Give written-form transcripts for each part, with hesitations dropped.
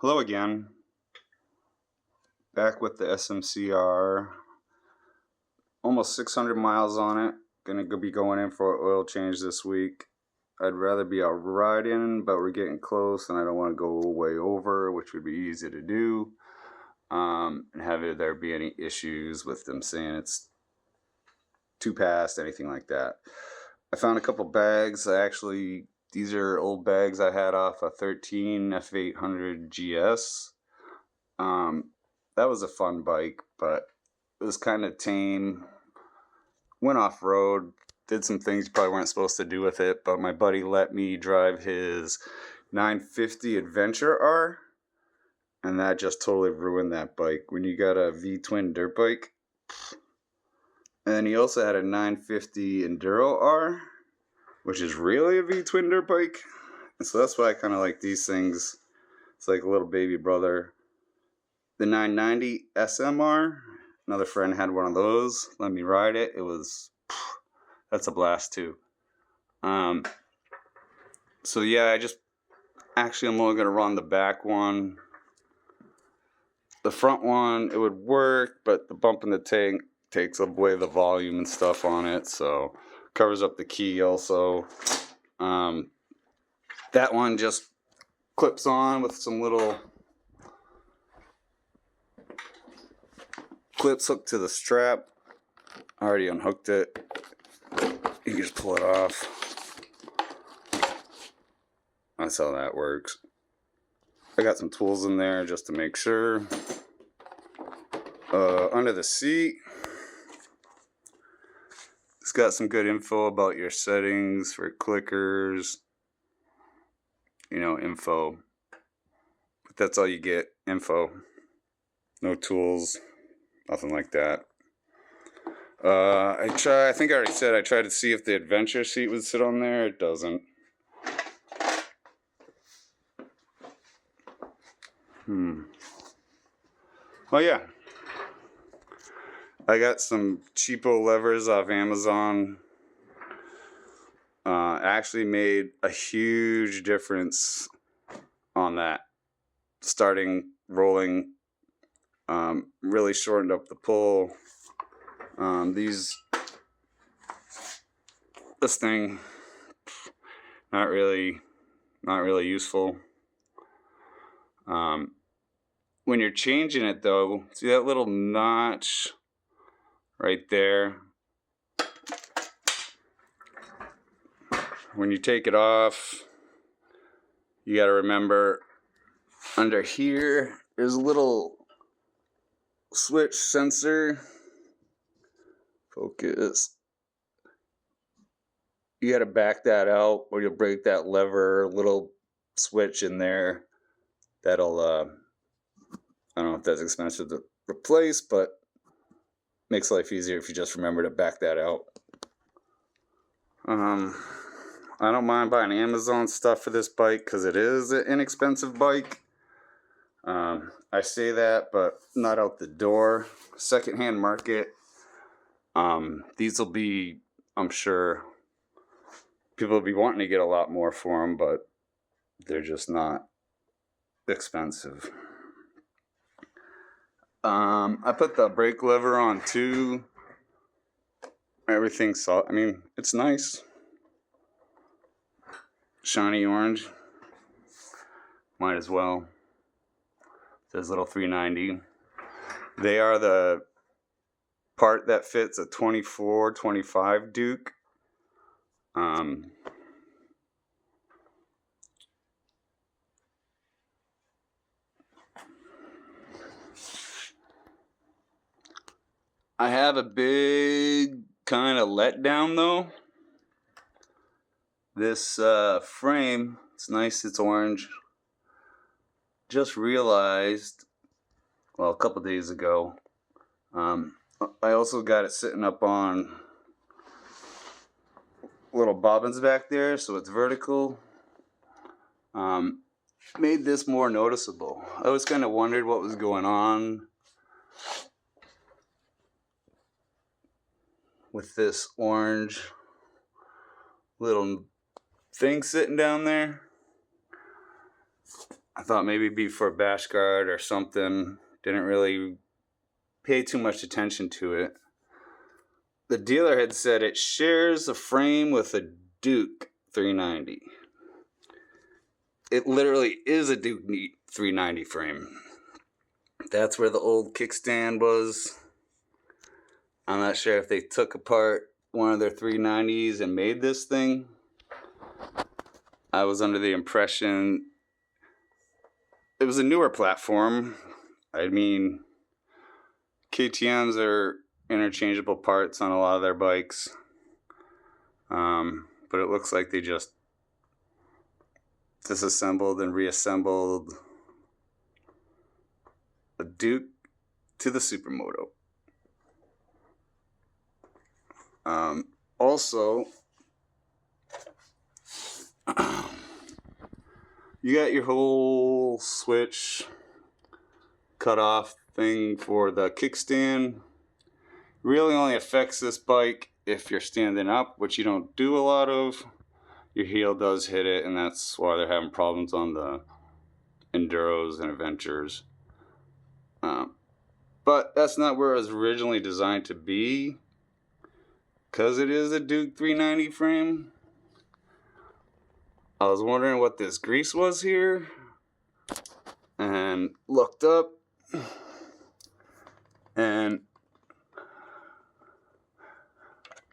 Hello again. Back with the SMCR. Almost 600 miles on it. Gonna be going in for an oil change this week. I'd rather be out riding, but we're getting close and I don't want to go way over, which would be easy to do. And have there be any issues with them saying it's too past, anything like that. I found a couple bags. These are old bags I had off a 13 F800 GS. That was a fun bike, but it was kind of tame. Went off-road, did some things you probably weren't supposed to do with it, but my buddy let me drive his 950 Adventure R, and that just totally ruined that bike. When you got a V-twin dirt bike, and then he also had a 950 Enduro R, which is really a V-twin dirt bike, and so that's why I kind of like these things. It's like a little baby brother. The 990 SMR, another friend had one of those, let me ride it. That's a blast too. So yeah, I'm only gonna run the back one. The front one, it would work, but the bump in the tank takes away the volume and stuff on it, so covers up the key also. That one just clips on with some little clips hooked to the strap. I already unhooked it. You can just pull it off. That's how that works. I got some tools in there just to make sure. Under the seat, it's got some good info about your settings for clickers. Info. But that's all you get, info. No tools, nothing like that. I think I already said I tried to see if the adventure seat would sit on there. It doesn't. Oh yeah. I got some cheapo levers off Amazon. Actually made a huge difference on that. Starting rolling, really shortened up the pull. This thing, not really useful. When you're changing it though, see that little notch right there? When you take it off, you got to remember under here there's a little switch sensor. Focus. You got to back that out or you'll break that lever. Little switch in there. That'll, I don't know if that's expensive to replace, but makes life easier if you just remember to back that out. I don't mind buying Amazon stuff for this bike because it is an inexpensive bike. I say that, but not out the door. Secondhand market. These will be, I'm sure, people will be wanting to get a lot more for them, but they're just not expensive. I put the brake lever on too. Everything's soft. I mean, it's nice. Shiny orange. Might as well. Says little 390. They are the part that fits a 24-25 Duke. I have a big kind of letdown though. This frame, it's nice, it's orange. Just realized, well, a couple days ago, I also got it sitting up on little bobbins back there, so it's vertical. Made this more noticeable. I was kind of wondered what was going on with this orange little thing sitting down there. I thought maybe it'd be for a bash guard or something. Didn't really pay too much attention to it. The dealer had said it shares a frame with a Duke 390. It literally is a Duke 390 frame. That's where the old kickstand was. I'm not sure if they took apart one of their 390s and made this thing. I was under the impression it was a newer platform. I mean, KTMs are interchangeable parts on a lot of their bikes. But it looks like they just disassembled and reassembled a Duke to the Supermoto. Also, you got your whole switch cut off thing for the kickstand. Really only affects this bike if you're standing up, which you don't do a lot of. Your heel does hit it, and that's why they're having problems on the Enduros and Adventures. But that's not where it was originally designed to be, because it is a Duke 390 frame. I was wondering what this grease was here, and looked up, and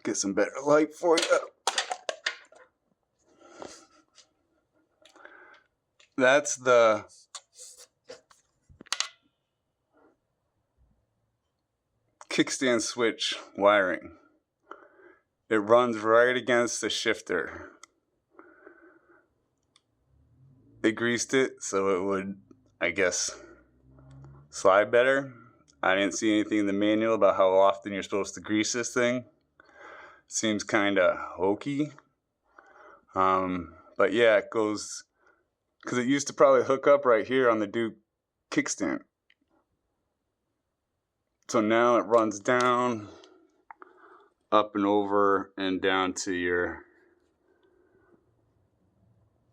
get some better light for you. That's the kickstand switch wiring. It runs right against the shifter. They greased it so it would, I guess, slide better. I didn't see anything in the manual about how often you're supposed to grease this thing. Seems kind of hokey. But yeah, it goes, because it used to probably hook up right here on the Duke kickstand. So now it runs down, up and over, and down to your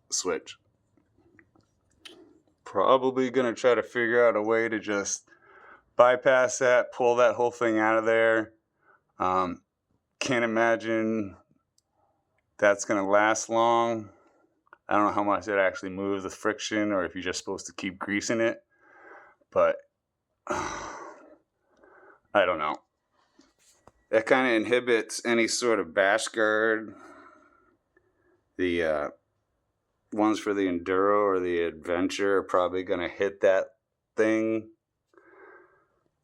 switch. Probably gonna try to figure out a way to just bypass that, pull that whole thing out of there. Can't imagine that's gonna last long. I don't know how much it actually moves the friction, or if you're just supposed to keep greasing it, but I don't know. That kind of inhibits any sort of bash guard. The ones for the Enduro or the Adventure are probably going to hit that thing.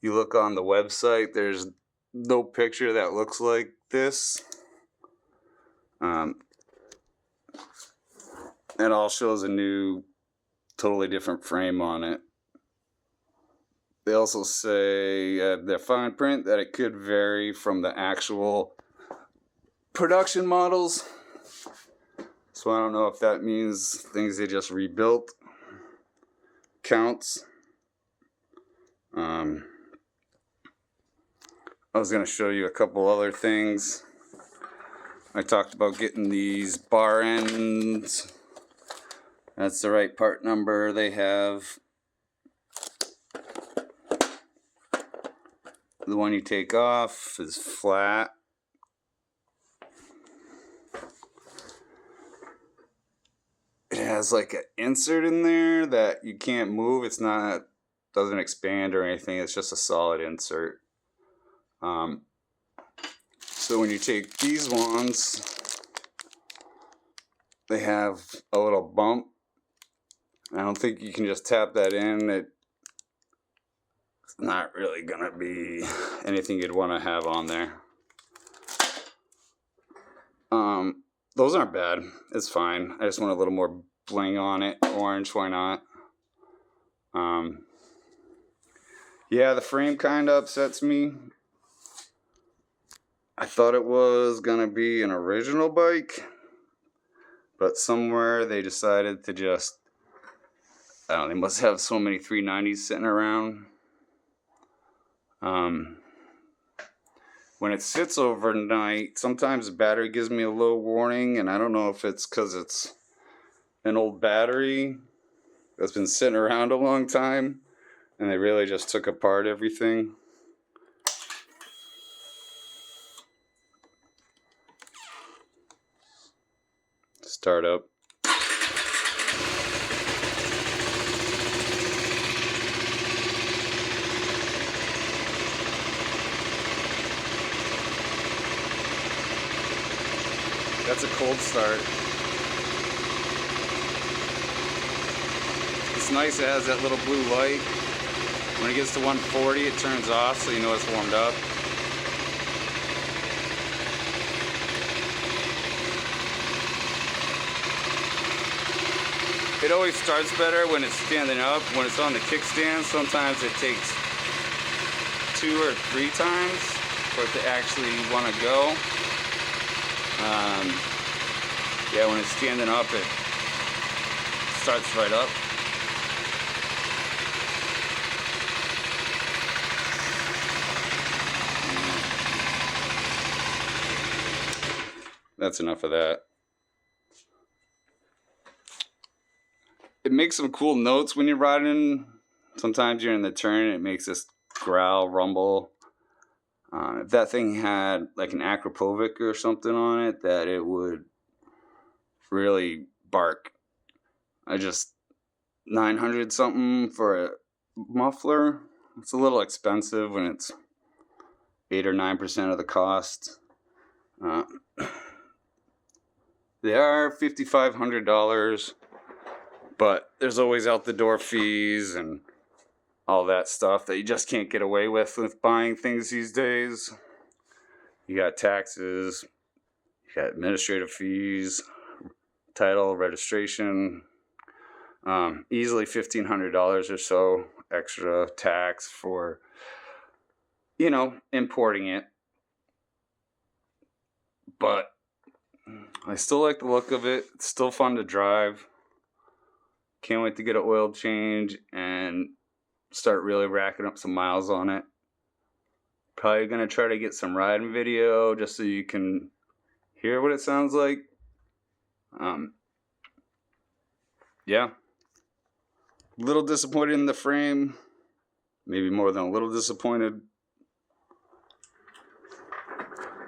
You look on the website, there's no picture that looks like this. It all shows a new, totally different frame on it. They also say the fine print that it could vary from the actual production models. So I don't know if that means things they just rebuilt counts. I was going to show you a couple other things. I talked about getting these bar ends. That's the right part number they have. The one you take off is flat. It has like an insert in there that you can't move. It's not, doesn't expand or anything. It's just a solid insert. So when you take these ones, they have a little bump. I don't think you can just tap that in. It's not really gonna be anything you'd want to have on there. Those aren't bad. It's fine. I just want a little more bling on it. Orange, why not? Yeah, the frame kind of upsets me. I thought it was gonna be an original bike, but somewhere they decided to just, I don't know, they must have so many 390s sitting around. When it sits overnight, sometimes the battery gives me a low warning, and I don't know if it's because it's an old battery that's been sitting around a long time, and they really just took apart everything. Start up. That's a cold start. It's nice it has that little blue light. When it gets to 140, it turns off so you know it's warmed up. It always starts better when it's standing up. When it's on the kickstand, sometimes it takes 2 or 3 times for it to actually want to go. Yeah, when it's standing up, it starts right up. That's enough of that. It makes some cool notes when you're riding. Sometimes you're in the turn, it makes this growl, rumble. If that thing had like an Akrapovic or something on it, that it would really bark. I just 900 something for a muffler. It's a little expensive when it's 8 or 9% of the cost. They are $5,500, but there's always out the door fees and all that stuff that you just can't get away with buying things these days. You got taxes, you got administrative fees, title, registration, easily $1,500 or so extra tax for, you know, importing it. But I still like the look of it. It's still fun to drive. Can't wait to get an oil change and start really racking up some miles on it. Probably gonna try to get some riding video just so you can hear what it sounds like. Yeah. A little disappointed in the frame. Maybe more than a little disappointed.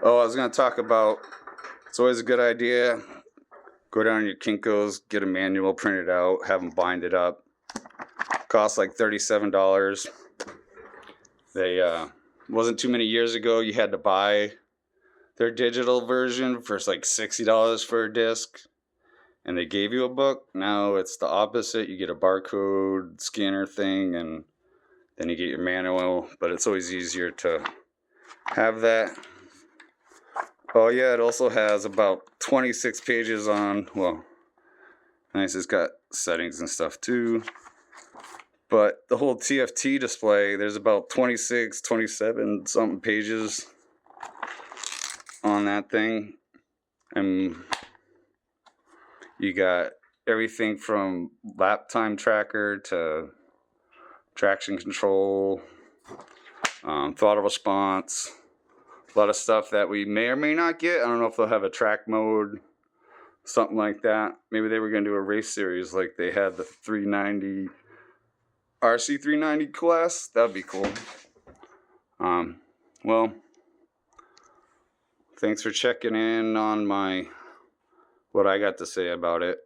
Oh, I was gonna talk about, it's always a good idea. Go down to your Kinko's, get a manual printed out, have them bind it up. Costs like $37. They wasn't too many years ago you had to buy their digital version for like $60 for a disc, and they gave you a book. Now it's the opposite. You get a barcode scanner thing, and then you get your manual. But it's always easier to have that. Oh yeah, it also has about 26 pages on, well, nice, it's got settings and stuff too. But the whole TFT display, there's about 26, 27 something pages on that thing. And you got everything from lap time tracker to traction control, throttle response, a lot of stuff that we may or may not get. I don't know if they'll have a track mode, something like that. Maybe they were going to do a race series like they had the 390 RC 390 class. That'd be cool. Well, thanks for checking in on what I got to say about it.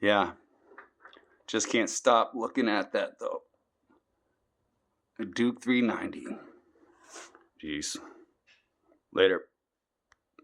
Yeah, just can't stop looking at that though. A Duke 390. Jeez. Later.